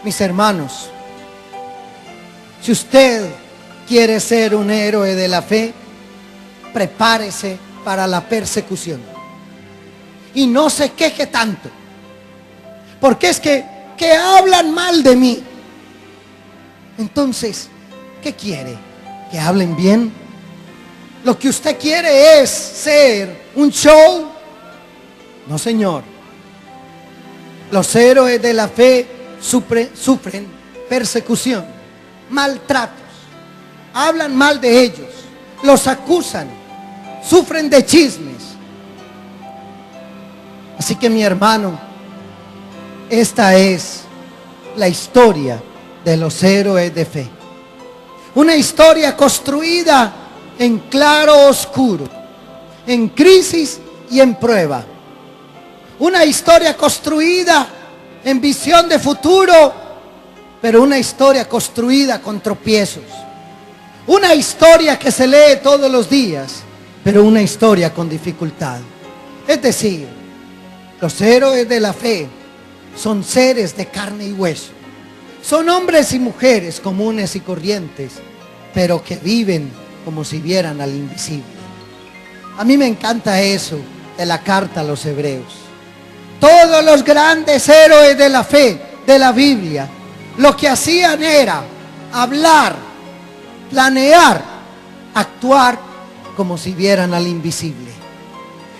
Mis hermanos, si usted quiere ser un héroe de la fe, prepárese para la persecución. Y no se queje tanto, porque es que hablan mal de mí. Entonces, ¿qué quiere? ¿Que hablen bien? Lo que usted quiere es ser un show. No, señor. Los héroes de la fe sufren persecución, maltratos, hablan mal de ellos, los acusan, sufren de chismes. Así que, mi hermano, esta es la historia de los héroes de fe. Una historia construida en claro oscuro, en crisis y en prueba. Una historia construida en visión de futuro, pero una historia construida con tropiezos. Una historia que se lee todos los días, pero una historia con dificultad. Es decir, los héroes de la fe son seres de carne y hueso. Son hombres y mujeres comunes y corrientes, pero que viven como si vieran al invisible. A mí me encanta eso de la carta a los hebreos. Todos los grandes héroes de la fe de la Biblia, lo que hacían era hablar, planear, actuar como si vieran al invisible.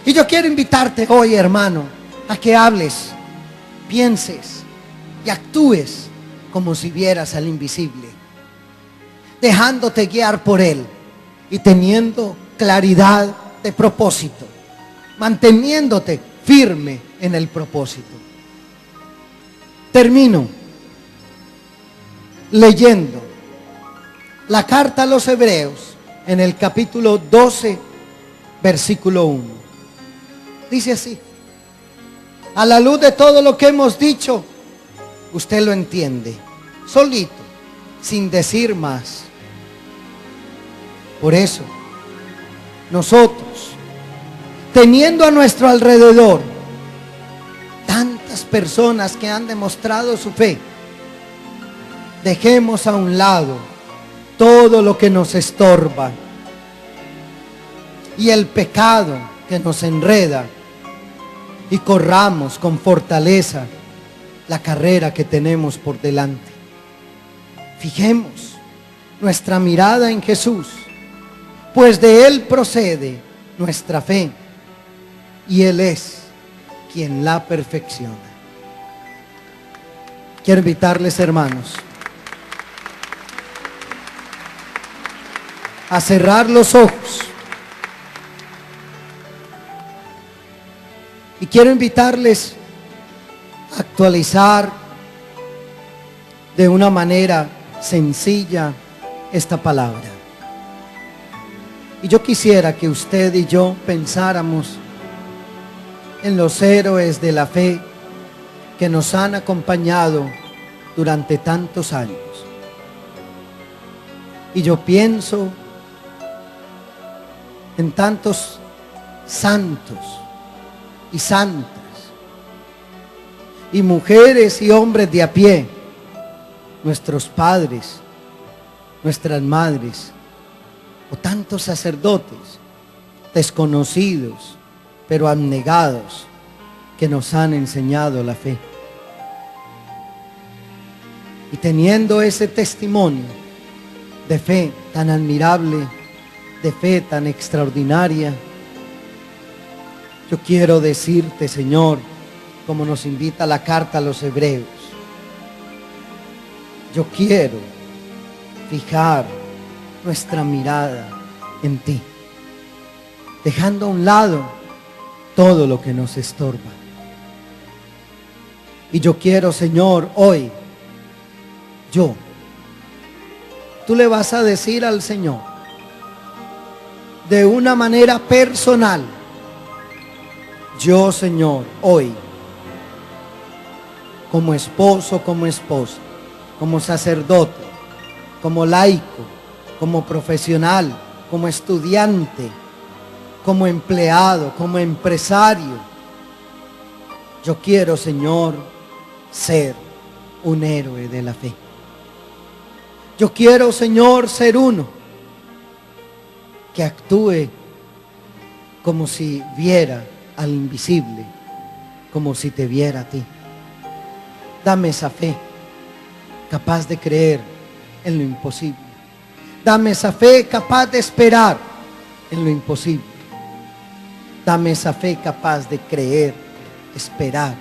Y yo quiero invitarte hoy, hermano, a que hables, pienses y actúes como si vieras al invisible, dejándote guiar por Él y teniendo claridad de propósito, manteniéndote firme en el propósito. Termino leyendo la carta a los hebreos en el capítulo 12, versículo 1. Dice así: a la luz de todo lo que hemos dicho, usted lo entiende, solito, sin decir más. Por eso, nosotros, teniendo a nuestro alrededor tantas personas que han demostrado su fe, dejemos a un lado todo lo que nos estorba y el pecado que nos enreda, y corramos con fortaleza la carrera que tenemos por delante. Fijemos nuestra mirada en Jesús, pues de Él procede nuestra fe y Él es quien la perfecciona. Quiero invitarles, hermanos, a cerrar los ojos. Y quiero invitarles a actualizar de una manera sencilla esta palabra. Y yo quisiera que usted y yo pensáramos en los héroes de la fe que nos han acompañado durante tantos años. Y yo pienso en tantos santos y santas, y mujeres y hombres de a pie, nuestros padres, nuestras madres, o tantos sacerdotes desconocidos pero abnegados que nos han enseñado la fe. Y teniendo ese testimonio de fe tan admirable, de fe tan extraordinaria, yo quiero decirte, Señor, como nos invita la carta a los hebreos, yo quiero fijar nuestra mirada en ti, dejando a un lado todo lo que nos estorba. Y yo quiero, Señor, hoy, tú le vas a decir al Señor de una manera personal: yo, Señor, hoy, como esposo, como esposa, como sacerdote, como laico, como profesional, como estudiante, como empleado, como empresario, yo quiero, Señor, ser un héroe de la fe. Yo quiero, Señor, ser uno que actúe como si viera al invisible, como si te viera a ti. Dame esa fe capaz de creer en lo imposible. Dame esa fe capaz de esperar en lo imposible. Dame esa fe capaz de creer, esperar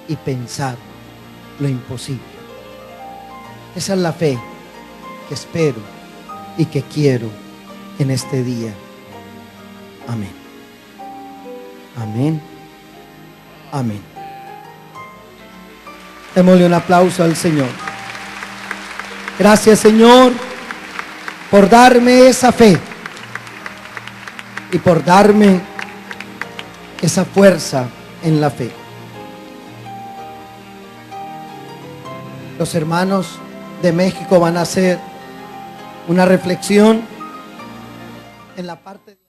y pensar lo imposible. Esa es la fe que espero y que quiero en este día. Amén. Amén. Amén. Démosle un aplauso al Señor. Gracias, Señor, por darme esa fe y por darme esa fuerza en la fe. Los hermanos de México van a hacer una reflexión en la parte de